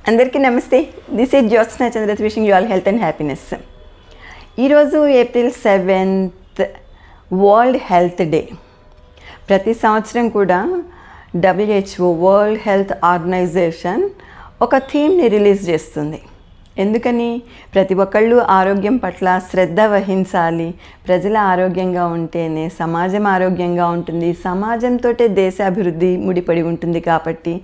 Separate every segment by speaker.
Speaker 1: అందరికీ నమస్తే. This is Jyotsna Chandrat wishing you all health and happiness. ఈరోజు April 7th world health day. ప్రతి సంవత్సరం కూడా WHO వరల్డ్ హెల్త్ ఆర్గనైజేషన్ ఒక థీమ్ని రిలీజ్ చేస్తుంది. ఎందుకని? ప్రతి ఒక్కళ్ళు ఆరోగ్యం పట్ల శ్రద్ధ వహించాలి. ప్రజల ఆరోగ్యంగా ఉంటేనే సమాజం ఆరోగ్యంగా ఉంటుంది. సమాజంతో దేశాభివృద్ధి ముడిపడి ఉంటుంది. కాబట్టి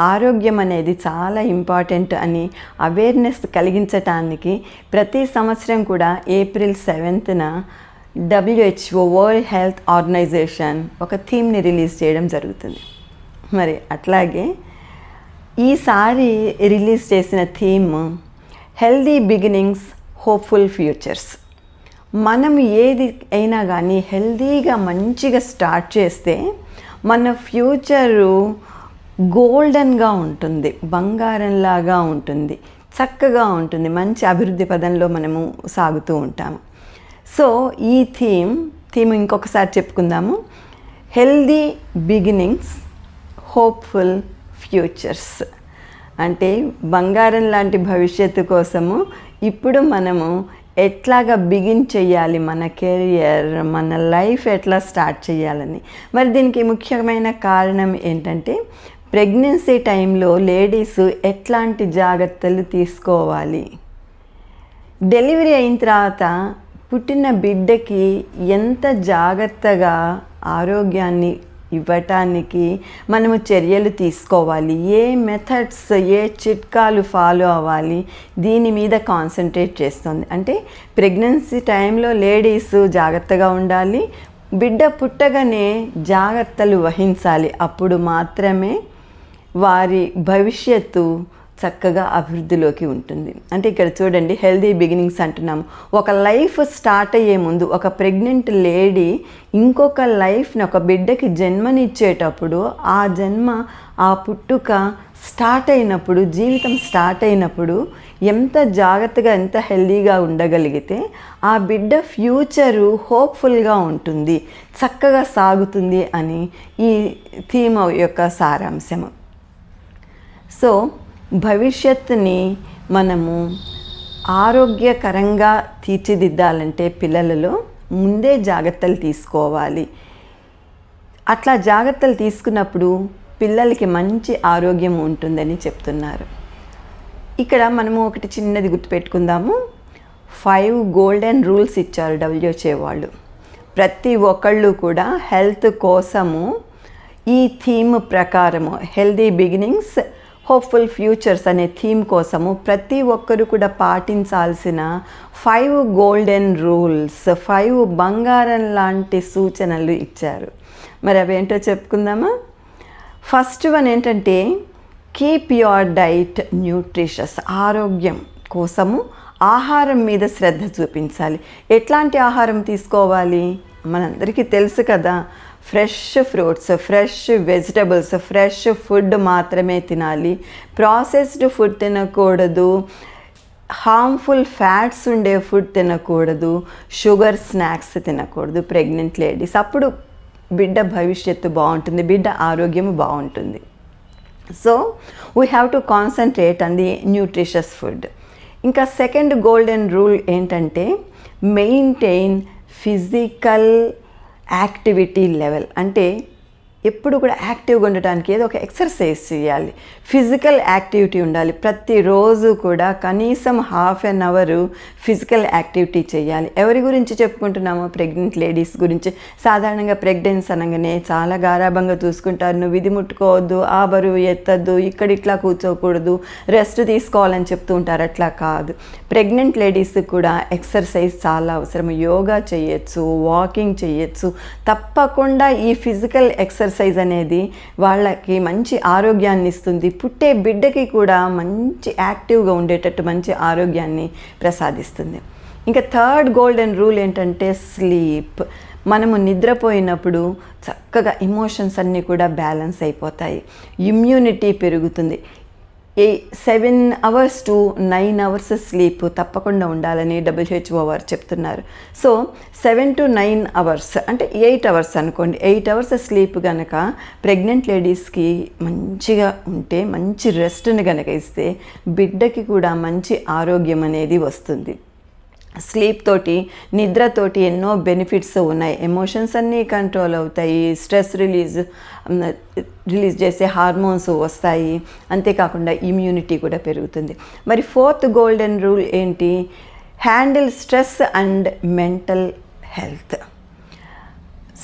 Speaker 1: ఆరోగ్యం అనేది చాలా ఇంపార్టెంట్ అని అవేర్నెస్ కలిగించటానికి ప్రతి సంవత్సరం కూడా April 7th WHO world health organization ఒక థీమ్ని రిలీజ్ చేయడం జరుగుతుంది. మరి అట్లాగే ఈసారి రిలీజ్ చేసిన theme healthy beginnings, hopeful futures. మనం ఏది అయినా కానీ హెల్దీగా మంచిగా స్టార్ట్ చేస్తే మన ఫ్యూచరు గోల్డెన్గా ఉంటుంది, బంగారంలాగా ఉంటుంది, చక్కగా ఉంటుంది, మంచి అభివృద్ధి పదంలో మనము సాగుతూ ఉంటాము. సో ఈ థీమ్ ఇంకొకసారి చెప్పుకుందాము. Healthy beginnings, hopeful futures. అంటే బంగారం లాంటి భవిష్యత్తు కోసము ఇప్పుడు మనము ఎట్లాగా బిగిన్ చేయాలి, మన కెరియర్, మన లైఫ్ ఎట్లా స్టార్ట్ చేయాలని. మరి దీనికి ముఖ్యమైన కారణం ఏంటంటే ప్రెగ్నెన్సీ టైంలో లేడీస్ ఎట్లాంటి జాగ్రత్తలు తీసుకోవాలి, డెలివరీ అయిన తర్వాత పుట్టిన బిడ్డకి ఎంత జాగ్రత్తగా ఆరోగ్యాన్ని ఇవ్వటానికి మనము చర్యలు తీసుకోవాలి, ఏ మెథడ్స్, ఏ చిట్కాలు ఫాలో అవ్వాలి, దీని మీద కాన్సన్ట్రేట్ చేస్తుంది. అంటే ప్రెగ్నెన్సీ టైంలో లేడీస్ జాగ్రత్తగా ఉండాలి, బిడ్డ పుట్టగానే జాగ్రత్తలు వహించాలి. అప్పుడు మాత్రమే వారి భవిష్యత్తు చక్కగా అభివృద్ధిలోకి ఉంటుంది. అంటే ఇక్కడ చూడండి, హెల్దీ బిగినింగ్స్ అంటున్నాము. ఒక లైఫ్ స్టార్ట్ అయ్యే ముందు ఒక ప్రెగ్నెంట్ లేడీ ఇంకొక లైఫ్ని, ఒక బిడ్డకి జన్మనిచ్చేటప్పుడు ఆ పుట్టుక స్టార్ట్ అయినప్పుడు, జీవితం స్టార్ట్ అయినప్పుడు ఎంత జాగ్రత్తగా, ఎంత హెల్దీగా ఉండగలిగితే ఆ బిడ్డ ఫ్యూచరు హోప్ఫుల్గా ఉంటుంది, చక్కగా సాగుతుంది అని ఈ థీమ్ యొక్క సారాంశము. సో భవిష్యత్తుని మనము ఆరోగ్యకరంగా తీర్చిదిద్దాలంటే పిల్లలలో ముందే జాగ్రత్తలు తీసుకోవాలి. అట్లా జాగ్రత్తలు తీసుకున్నప్పుడు పిల్లలకి మంచి ఆరోగ్యం ఉంటుందని చెప్తున్నారు. ఇక్కడ మనము ఒకటి చిన్నది గుర్తుపెట్టుకుందాము. 5 గోల్డెన్ రూల్స్ ఇచ్చారు WHO వాళ్ళు. ప్రతి ఒక్కళ్ళు కూడా హెల్త్ కోసము ఈ థీమ్ ప్రకారము, హెల్దీ బిగినింగ్స్, హోప్ఫుల్ ఫ్యూచర్స్ అనే థీమ్ కోసము ప్రతి ఒక్కరు కూడా పాటించాల్సిన 5 గోల్డెన్ రూల్స్, 5 బంగారం లాంటి సూచనలు ఇచ్చారు. మరి అవేంటో చెప్పుకుందామా? ఫస్ట్ వన్ ఏంటంటే కీప్ యువర్ డైట్ న్యూట్రిషస్. ఆరోగ్యం కోసము ఆహారం మీద శ్రద్ధ చూపించాలి. ఎట్లాంటి ఆహారం తీసుకోవాలి మనందరికీ తెలుసు కదా. Fresh fruits, fresh vegetables, fresh food మాత్రమే తినాలి. ప్రాసెస్డ్ ఫుడ్ తినకూడదు, హార్మ్ఫుల్ ఫ్యాట్స్ ఉండే ఫుడ్ తినకూడదు, షుగర్ స్నాక్స్ తినకూడదు ప్రెగ్నెంట్ లేడీస్. అప్పుడు బిడ్డ భవిష్యత్తు బాగుంటుంది, బిడ్డ ఆరోగ్యం బాగుంటుంది. So we have to concentrate on the nutritious food. ఇంకా సెకండ్ గోల్డెన్ రూల్ ఏంటంటే మెయింటైన్ ఫిజికల్ యాక్టివిటీ లెవెల్. అంటే ఎప్పుడు కూడా యాక్టివ్గా ఉండటానికి ఏదో ఒక ఎక్సర్సైజ్ చేయాలి, ఫిజికల్ యాక్టివిటీ ఉండాలి. ప్రతిరోజు కూడా కనీసం 1/2 అవర్ ఫిజికల్ యాక్టివిటీ చేయాలి. ఎవరి గురించి చెప్పుకుంటున్నామో? ప్రెగ్నెంట్ లేడీస్ గురించి. సాధారణంగా ప్రెగ్నెన్సీ అనగానే చాలా గారాభంగా చూసుకుంటారు. నువ్వు ఇది ముట్టుకోవద్దు, ఆ బరువు ఎత్తద్దు, ఇక్కడ ఇట్లా కూర్చోకూడదు, రెస్ట్ తీసుకోవాలని చెప్తూ ఉంటారు. అట్లా కాదు. ప్రెగ్నెంట్ లేడీస్ కూడా ఎక్సర్సైజ్ చాలా అవసరం. యోగా చేయొచ్చు, వాకింగ్ చేయొచ్చు. తప్పకుండా ఈ ఫిజికల్ ఎక్సర్సైజ్ అనేది వాళ్ళకి మంచి ఆరోగ్యాన్ని ఇస్తుంది. పుట్టే బిడ్డకి కూడా మంచి యాక్టివ్గా ఉండేటట్టు మంచి ఆరోగ్యాన్ని ప్రసాదిస్తుంది. ఇంకా థర్డ్ గోల్డెన్ రూల్ ఏంటంటే స్లీప్. మనము నిద్రపోయినప్పుడు చక్కగా ఎమోషన్స్ అన్నీ కూడా బ్యాలెన్స్ అయిపోతాయి, ఇమ్యూనిటీ పెరుగుతుంది. 7 hours to 9 hours స్లీప్ తప్పకుండా ఉండాలని WHO వారు చెప్తున్నారు. సో 7 to 9 hours అంటే 8 hours అనుకోండి. 8 hours స్లీప్ కనుక ప్రెగ్నెంట్ లేడీస్కి మంచిగా ఉంటే, మంచి రెస్ట్ని కనుక ఇస్తే బిడ్డకి కూడా మంచి ఆరోగ్యం అనేది వస్తుంది. స్లీప్ తోటి, నిద్రతోటి ఎన్నో బెనిఫిట్స్ ఉన్నాయి. ఎమోషన్స్ అన్నీ కంట్రోల్ అవుతాయి, స్ట్రెస్ రిలీజ్ చేసే హార్మోన్స్ వస్తాయి, అంతేకాకుండా ఇమ్యూనిటీ కూడా పెరుగుతుంది. మరి 4th గోల్డెన్ రూల్ ఏంటి? Handle stress and mental health.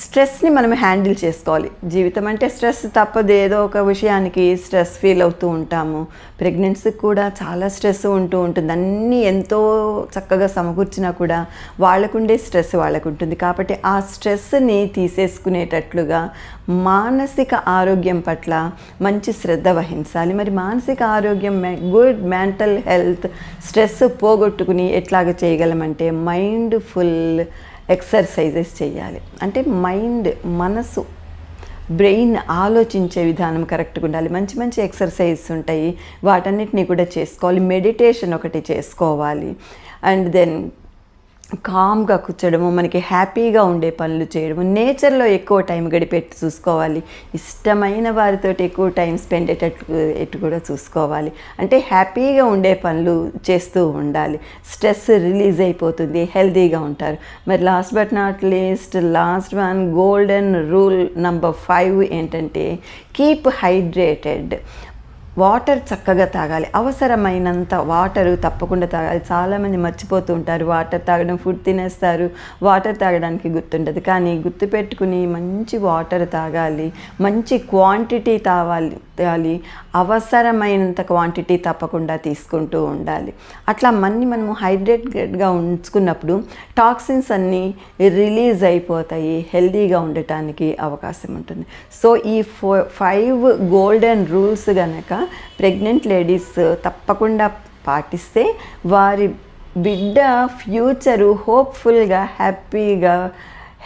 Speaker 1: స్ట్రెస్ని మనం హ్యాండిల్ చేసుకోవాలి. జీవితం అంటే స్ట్రెస్ తప్పదు, ఏదో ఒక విషయానికి స్ట్రెస్ ఫీల్ అవుతూ ఉంటాము. ప్రెగ్నెన్సీకి కూడా చాలా స్ట్రెస్ ఉంటుంది. అన్నీ ఎంతో చక్కగా సమకూర్చినా కూడా వాళ్ళకుండే స్ట్రెస్ వాళ్ళకు ఉంటుంది. కాబట్టి ఆ స్ట్రెస్ని తీసేసుకునేటట్లుగా మానసిక ఆరోగ్యం పట్ల మంచి శ్రద్ధ వహించాలి. మరి మానసిక ఆరోగ్యం, గుడ్ మెంటల్ హెల్త్, స్ట్రెస్ పోగొట్టుకుని ఎట్లాగ చేయగలమంటే మైండ్ఫుల్ ఎక్సర్సైజెస్ చేయాలి. అంటే మనసు, బ్రెయిన్ ఆలోచించే విధానం కరెక్ట్గా ఉండాలి. మంచి మంచి ఎక్సర్సైజెస్ ఉంటాయి, వాటన్నిటిని కూడా చేసుకోవాలి. మెడిటేషన్ ఒకటి చేసుకోవాలి. అండ్ దెన్ కామ్గా కూర్చోడము, మనకి హ్యాపీగా ఉండే పనులు చేయడము, నేచర్లో ఎక్కువ టైం గడిపెట్టి చూసుకోవాలి. ఇష్టమైన వారితో ఎక్కువ టైం స్పెండ్ అయ్యేటట్టు కూడా చూసుకోవాలి. అంటే హ్యాపీగా ఉండే పనులు చేస్తూ ఉండాలి. స్ట్రెస్ రిలీజ్ అయిపోతుంది, హెల్తీగా ఉంటారు. మరి last but not least, last one golden rule number 5 ఏంటంటే కీప్ హైడ్రేటెడ్. వాటర్ చక్కగా తాగాలి. అవసరమైనంత వాటరు తప్పకుండా తాగాలి. చాలామంది మర్చిపోతూ ఉంటారు, వాటర్ తాగడం, ఫుడ్ తినేస్తారు, వాటర్ తాగడానికి గుర్తుండదు. కానీ గుర్తుపెట్టుకుని మంచి వాటర్ తాగాలి, మంచి క్వాంటిటీ తాగాలి, అవసరమైనంత క్వాంటిటీ తప్పకుండా తీసుకుంటూ ఉండాలి. అట్లా మనము హైడ్రేటెడ్గా ఉంచుకున్నప్పుడు టాక్సిన్స్ అన్నీ రిలీజ్ అయిపోతాయి, హెల్తీగా ఉండటానికి అవకాశం ఉంటుంది. సో ఈ 5 గోల్డెన్ రూల్స్ కనుక ప్రెగ్నెంట్ లేడీస్ తప్పకుండా పాటిస్తే వారి బిడ్డ ఫ్యూచరు హోప్ఫుల్గా, హ్యాపీగా,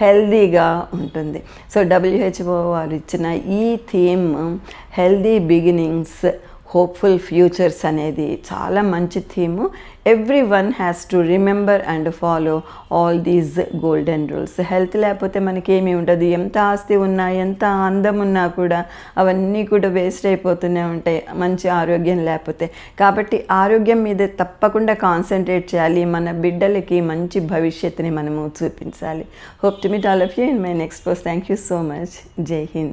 Speaker 1: హెల్దీగా ఉంటుంది. సో WHO వారు ఇచ్చిన ఈ theme healthy beginnings, hopeful futures అనేది చాలా మంచి theme. Everyone has to remember and follow all these golden rules. Health లేకపోతే మనకేమీ ఉండదు. ఎంత ఆస్తి ఉన్నా, ఎంత అందం ఉన్నా కూడా అవన్నీ కూడా వేస్ట్ అయిపోతూనే ఉంటాయి మంచి ఆరోగ్యం లేకపోతే. కాబట్టి ఆరోగ్యం మీద తప్పకుండా కాన్సన్ట్రేట్ చేయాలి. మన బిడ్డలకి మంచి భవిష్యత్తుని మనము చూపించాలి. Hope to meet all of you in my next post. Thank you so much. జై హింద్.